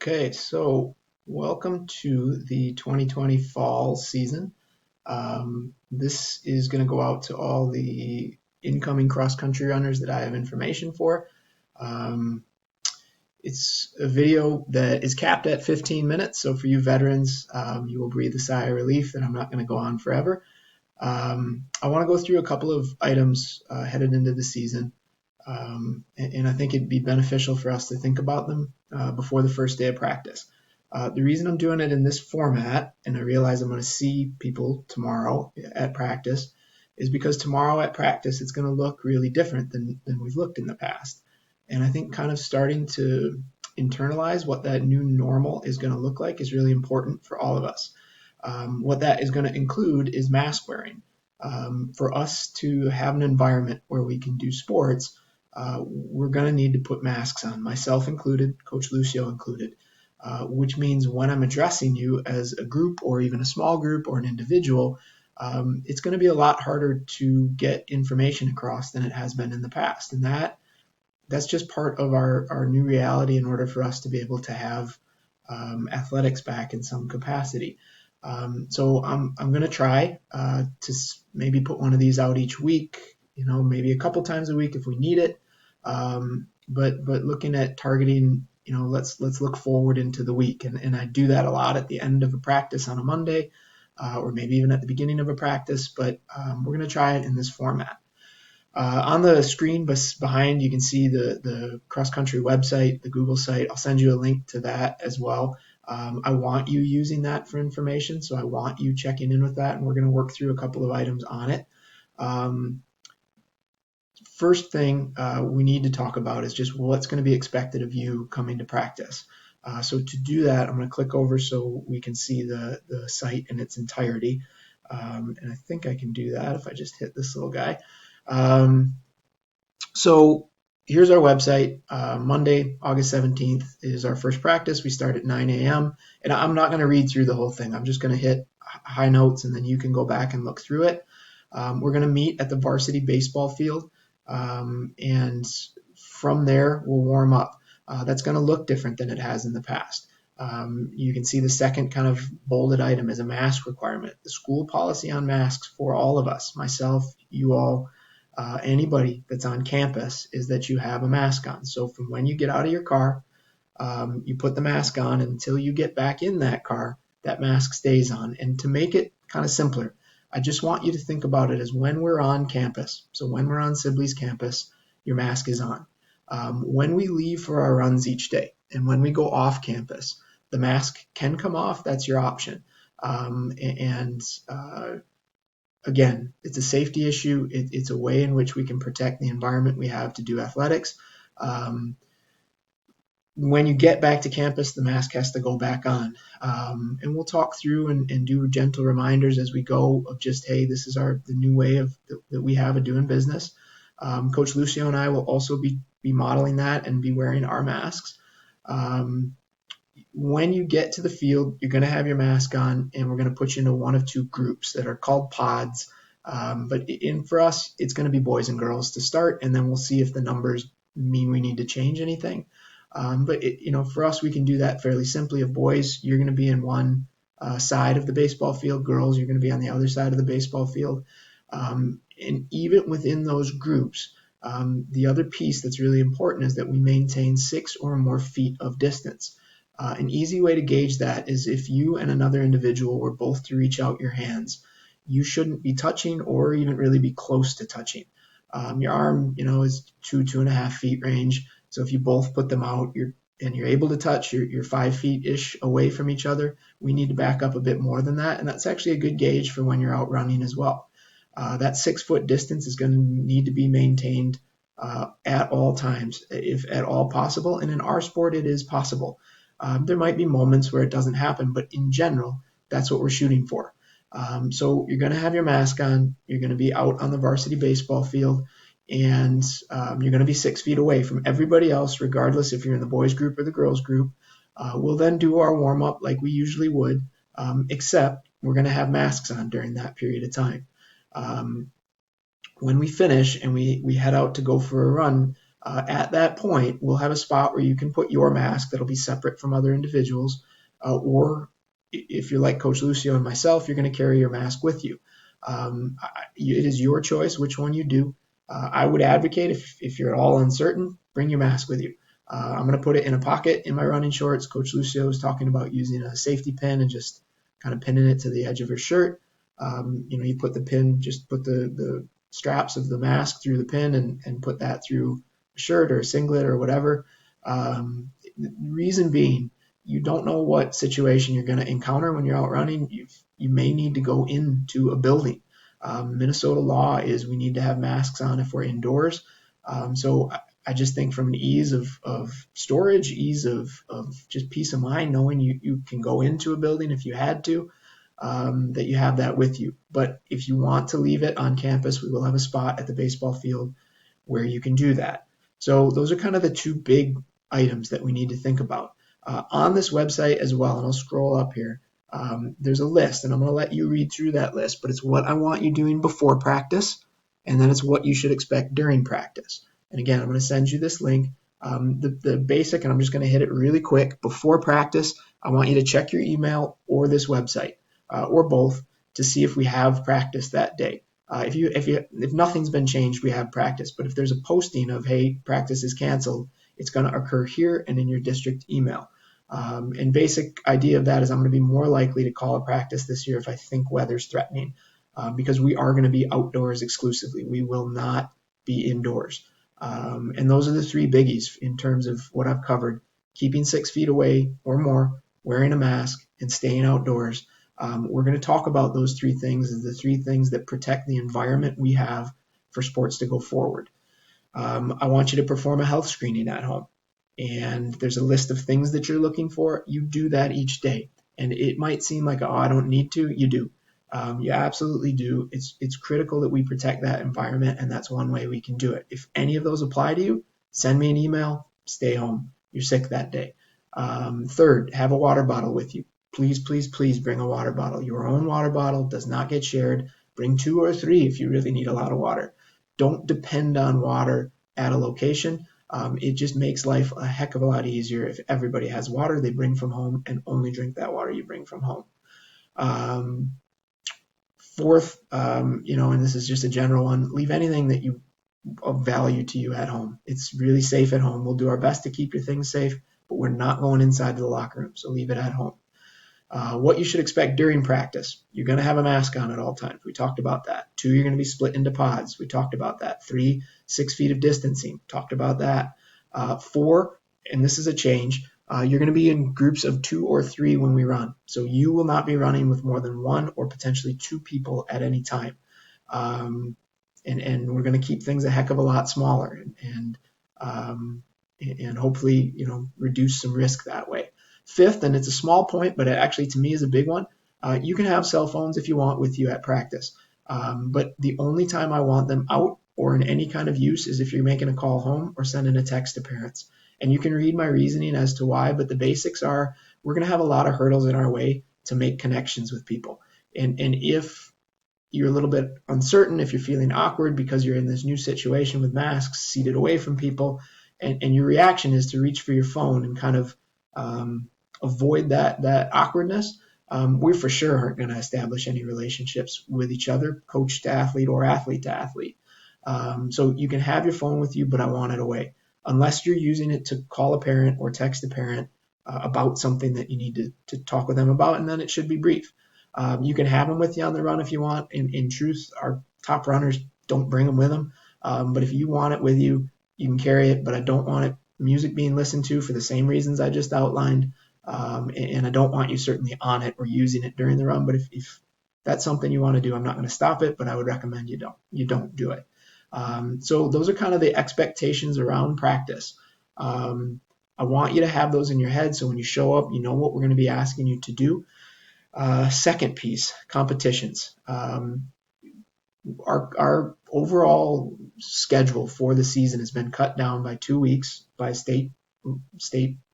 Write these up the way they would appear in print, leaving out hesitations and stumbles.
Okay, so welcome to the 2020 fall season. This is going to go out to all the incoming cross-country runners that I have information for. Um, it's a video that is capped at 15 minutes, so for you veterans, you will breathe a sigh of relief that I'm not going to go on forever. I want to go through a couple of items headed into the season. And I think it'd be beneficial for us to think about them before the first day of practice. The reason I'm doing it in this format, and I realize I'm going to see people tomorrow at practice, is because tomorrow at practice it's going to look really different than we've looked in the past. And I think kind of starting to internalize what that new normal is going to look like is really important for all of us. What that is going to include is mask wearing. For us to have an environment where we can do sports, we're going to need to put masks on, myself included, Coach Lucio included, which means when I'm addressing you as a group or even a small group or an individual, it's going to be a lot harder to get information across than it has been in the past. And that's just part of our new reality in order for us to be able to have athletics back in some capacity. So I'm going to try to maybe put one of these out each week, maybe a couple times a week if we need it. But looking at targeting, let's look forward into the week. And I do that a lot at the end of a practice on a Monday, or maybe even at the beginning of a practice, but we're going to try it in this format. On the screen behind, you can see the cross-country website, the Google site. I'll send you a link to that as well. I want you using that for information, so I want you checking in with that, and we're going to work through a couple of items on it. First thing we need to talk about is just what's going to be expected of you coming to practice. So to do that, I'm going to click over so we can see the site in its entirety. And I think I can do that if I just hit this little guy. So here's our website. Monday, August 17th is our first practice. We start at 9 a.m. And I'm not going to read through the whole thing. I'm just going to hit high notes, and then you can go back and look through it. We're going to meet at the varsity baseball field. And from there, we'll warm up. That's going to look different than it has in the past. You can see the second kind of bolded item is a mask requirement. The school policy on masks for all of us, myself, you all, anybody that's on campus, is that you have a mask on. So from when you get out of your car, you put the mask on, and until you get back in that car, that mask stays on. And to make it kind of simpler, I just want you to think about it as when we're on campus. So when we're on Sibley's campus, your mask is on. When we leave for our runs each day and when we go off campus, the mask can come off. That's your option. Again, it's a safety issue. It's a way in which we can protect the environment we have to do athletics. When you get back to campus, the mask has to go back on. And we'll talk through and do gentle reminders as we go of just, hey, this is the new way that we have of doing business. Coach Lucio and I will also be modeling that and be wearing our masks. When you get to the field, you're going to have your mask on, and we're going to put you into one of two groups that are called pods. But for us, it's going to be boys and girls to start, and then we'll see if the numbers mean we need to change anything. But for us, we can do that fairly simply. Of boys, you're going to be in one side of the baseball field. Girls, you're going to be on the other side of the baseball field. And even within those groups, the other piece that's really important is that we maintain 6 or more feet of distance. An easy way to gauge that is if you and another individual were both to reach out your hands, you shouldn't be touching or even really be close to touching. Your arm, is 2.5 feet range. So if you both put them out, you're able to touch, you're 5 feet-ish away from each other. We need to back up a bit more than that, and that's actually a good gauge for when you're out running as well. That 6-foot distance is going to need to be maintained at all times, if at all possible. And in our sport, it is possible. There might be moments where it doesn't happen, but in general, that's what we're shooting for. So you're going to have your mask on. You're going to be out on the varsity baseball field, and you're going to be 6 feet away from everybody else, regardless if you're in the boys group or the girls group. We'll then do our warm-up like we usually would, except we're going to have masks on during that period of time. When we finish and we head out to go for a run, At that point, we'll have a spot where you can put your mask that'll be separate from other individuals, or if you're like Coach Lucio and myself, you're going to carry your mask with you. It is your choice which one you do. I would advocate, if you're at all uncertain, bring your mask with you. I'm going to put it in a pocket in my running shorts. Coach Lucio was talking about using a safety pin and just kind of pinning it to the edge of her shirt. You put the pin, just put the straps of the mask through the pin and put that through a shirt or a singlet or whatever. The reason being, you don't know what situation you're going to encounter when you're out running. You may need to go into a building. Minnesota law is we need to have masks on if we're indoors. So I just think from an ease of storage, ease of just peace of mind, knowing you can go into a building if you had to, that you have that with you. But if you want to leave it on campus, we will have a spot at the baseball field where you can do that. So those are kind of the two big items that we need to think about. On this website as well, and I'll scroll up here, there's a list, and I'm going to let you read through that list, but it's what I want you doing before practice, and then it's what you should expect during practice. And again, I'm going to send you this link. The basic, and I'm just going to hit it really quick. Before practice, I want you to check your email or this website, or both, to see if we have practice that day. If nothing's been changed, we have practice. But if there's a posting of, hey, practice is canceled, it's going to occur here and in your district email. And basic idea of that is I'm going to be more likely to call a practice this year if I think weather's threatening, because we are going to be outdoors exclusively. We will not be indoors. And those are the three biggies in terms of what I've covered: keeping 6 feet away or more, wearing a mask, and staying outdoors. We're going to talk about those three things as the three things that protect the environment we have for sports to go forward. I want you to perform a health screening at home. And there's a list of things that you're looking for. You do that each day. And it might seem like, oh, I don't need to. You do. You absolutely do. It's critical that we protect that environment, and that's one way we can do it. If any of those apply to you, send me an email. Stay home. You're sick that day. Third, have a water bottle with you. Please, please, please bring a water bottle. Your own water bottle does not get shared. Bring 2 or 3 if you really need a lot of water. Don't depend on water at a location. It just makes life a heck of a lot easier if everybody has water they bring from home and only drink that water you bring from home. Fourth, and this is just a general one, leave anything that you of value to you at home. It's really safe at home. We'll do our best to keep your things safe, but we're not going inside the locker room, so leave it at home. What you should expect during practice: you're going to have a mask on at all times. We talked about that. 2, you're going to be split into pods. We talked about that. 3, 6 feet of distancing. Talked about that. 4, and this is a change, you're going to be in groups of 2 or 3 when we run. So you will not be running with more than 1 or potentially 2 people at any time. And we're going to keep things a heck of a lot smaller and hopefully, reduce some risk that way. Fifth, and it's a small point, but it actually to me is a big one, you can have cell phones if you want with you at practice. But the only time I want them out or in any kind of use is if you're making a call home or sending a text to parents. And you can read my reasoning as to why, but the basics are we're going to have a lot of hurdles in our way to make connections with people. And if you're a little bit uncertain, if you're feeling awkward because you're in this new situation with masks, seated away from people, and your reaction is to reach for your phone and kind of avoid that awkwardness, we for sure aren't going to establish any relationships with each other, coach to athlete or athlete to athlete. So you can have your phone with you, but I want it away. Unless you're using it to call a parent or text a parent about something that you need to talk with them about, and then it should be brief. You can have them with you on the run if you want. In truth, our top runners don't bring them with them. But if you want it with you, you can carry it, but I don't want music being listened to for the same reasons I just outlined. And I don't want you certainly on it or using it during the run. But if that's something you want to do, I'm not going to stop it, but I would recommend you don't do it. So those are kind of the expectations around practice. I want you to have those in your head so when you show up, you know what we're going to be asking you to do. Second piece, competitions. Our overall schedule for the season has been cut down by 2 weeks by state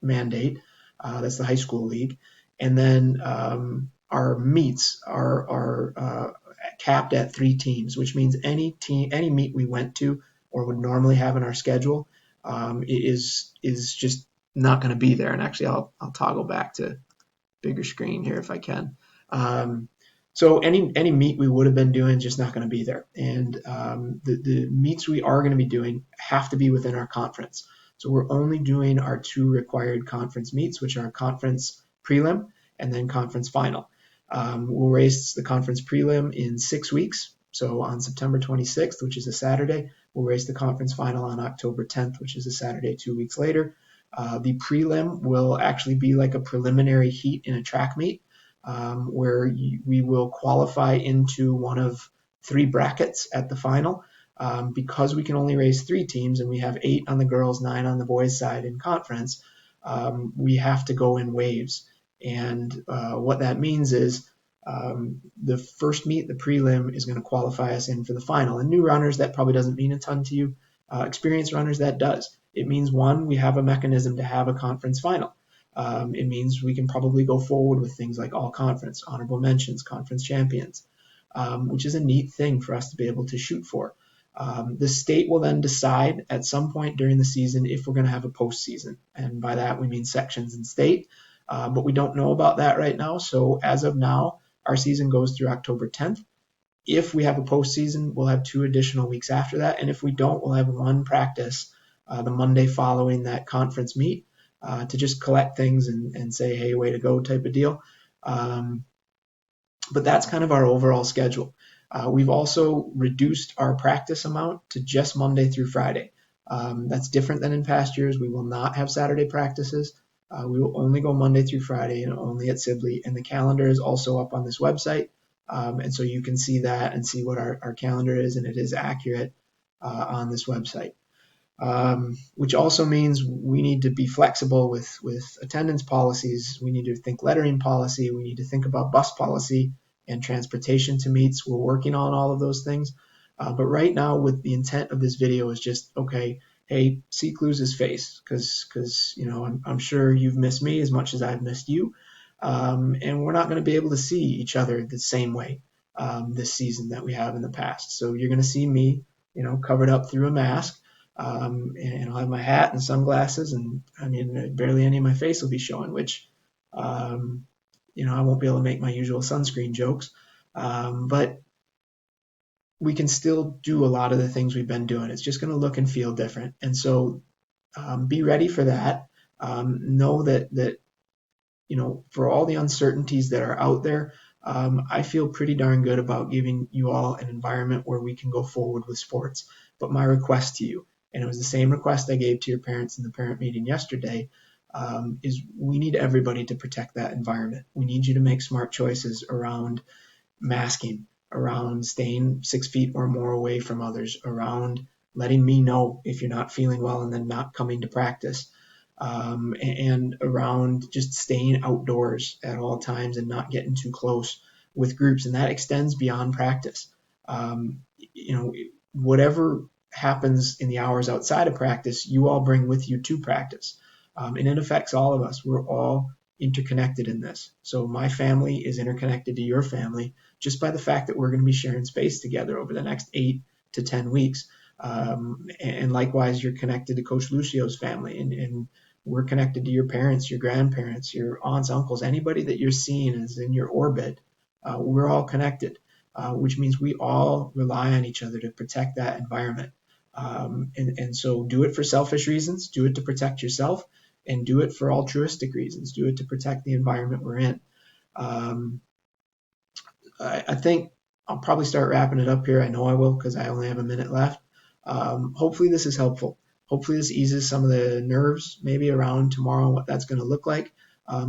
mandate. That's the high school league. And then our meets are capped at 3 teams, which means any meet we went to or would normally have in our schedule, is just not going to be there. And actually, I'll toggle back to bigger screen here if I can. So any meet we would have been doing is just not going to be there. And the meets we are going to be doing have to be within our conference. So we're only doing our two required conference meets, which are conference prelim and then conference final. We'll race the conference prelim in 6 weeks. So on September 26th, which is a Saturday, we'll race the conference final on October 10th, which is a Saturday 2 weeks later. The prelim will actually be like a preliminary heat in a track meet, where we will qualify into one of 3 brackets at the final. Because we can only race 3 teams and we have 8 on the girls, 9 on the boys side in conference, we have to go in waves. And what that means is the first meet, the prelim, is going to qualify us in for the final. And new runners, that probably doesn't mean a ton to you. Experienced runners, that does. It means, one, we have a mechanism to have a conference final. It means we can probably go forward with things like all conference, honorable mentions, conference champions, which is a neat thing for us to be able to shoot for. The state will then decide at some point during the season if we're going to have a postseason. And by that, we mean sections and state. But we don't know about that right now. So as of now, our season goes through October 10th. If we have a postseason, we'll have 2 additional weeks after that. And if we don't, we'll have 1 practice the Monday following that conference meet to just collect things and say, hey, way to go type of deal. But that's kind of our overall schedule. We've also reduced our practice amount to just Monday through Friday. That's different than in past years. We will not have Saturday practices. We will only go Monday through Friday and only at Sibley. And the calendar is also up on this website. And so you can see that and see what our calendar is, and it is accurate on this website. Which also means we need to be flexible with attendance policies. We need to think lettering policy. We need to think about bus policy and transportation to meets. We're working on all of those things. But right now, with the intent of this video is just, okay, hey, seek loses face, because I'm sure you've missed me as much as I've missed you. And we're not going to be able to see each other the same way this season that we have in the past. So you're going to see me, covered up through a mask. And I'll have my hat and sunglasses, and I mean, barely any of my face will be showing, which, I won't be able to make my usual sunscreen jokes. But we can still do a lot of the things we've been doing. It's just going to look and feel different. And so be ready for that. Know that, for all the uncertainties that are out there, I feel pretty darn good about giving you all an environment where we can go forward with sports. But my request to you, and it was the same request I gave to your parents in the parent meeting yesterday, is we need everybody to protect that environment. We need you to make smart choices around masking, around staying 6 feet or more away from others, around letting me know if you're not feeling well and then not coming to practice, and around just staying outdoors at all times and not getting too close with groups. And that extends beyond practice. Whatever happens in the hours outside of practice, you all bring with you to practice. And it affects all of us. We're all interconnected in this. So my family is interconnected to your family just by the fact that we're going to be sharing space together over the next 8 to 10 weeks. And likewise, you're connected to Coach Lucio's family, and we're connected to your parents, your grandparents, your aunts, uncles, anybody that you're seeing is in your orbit. We're all connected, which means we all rely on each other to protect that environment. And so do it for selfish reasons, do it to protect yourself, and do it for altruistic reasons. Do it to protect the environment we're in. I think I'll probably start wrapping it up here. I know I will, because I only have a minute left. Hopefully this is helpful. Hopefully this eases some of the nerves maybe around tomorrow and what that's going to look like.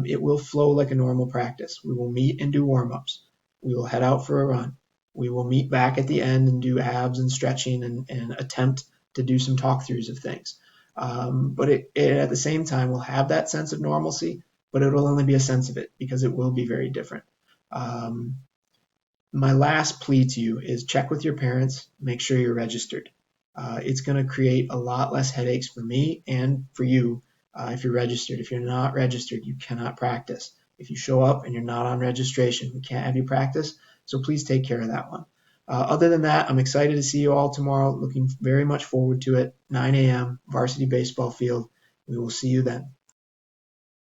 It will flow like a normal practice. We will meet and do warm-ups. We will head out for a run. We will meet back at the end and do abs and stretching and attempt to do some talk-throughs of things. But it at the same time will have that sense of normalcy, but it will only be a sense of it because it will be very different. My last plea to you is check with your parents, make sure you're registered. It's going to create a lot less headaches for me and for you if you're registered. If you're not registered, you cannot practice. If you show up and you're not on registration, we can't have you practice. So please take care of that one. Other than that, I'm excited to see you all tomorrow. Looking very much forward to it. 9 a.m. varsity baseball field. We will see you then.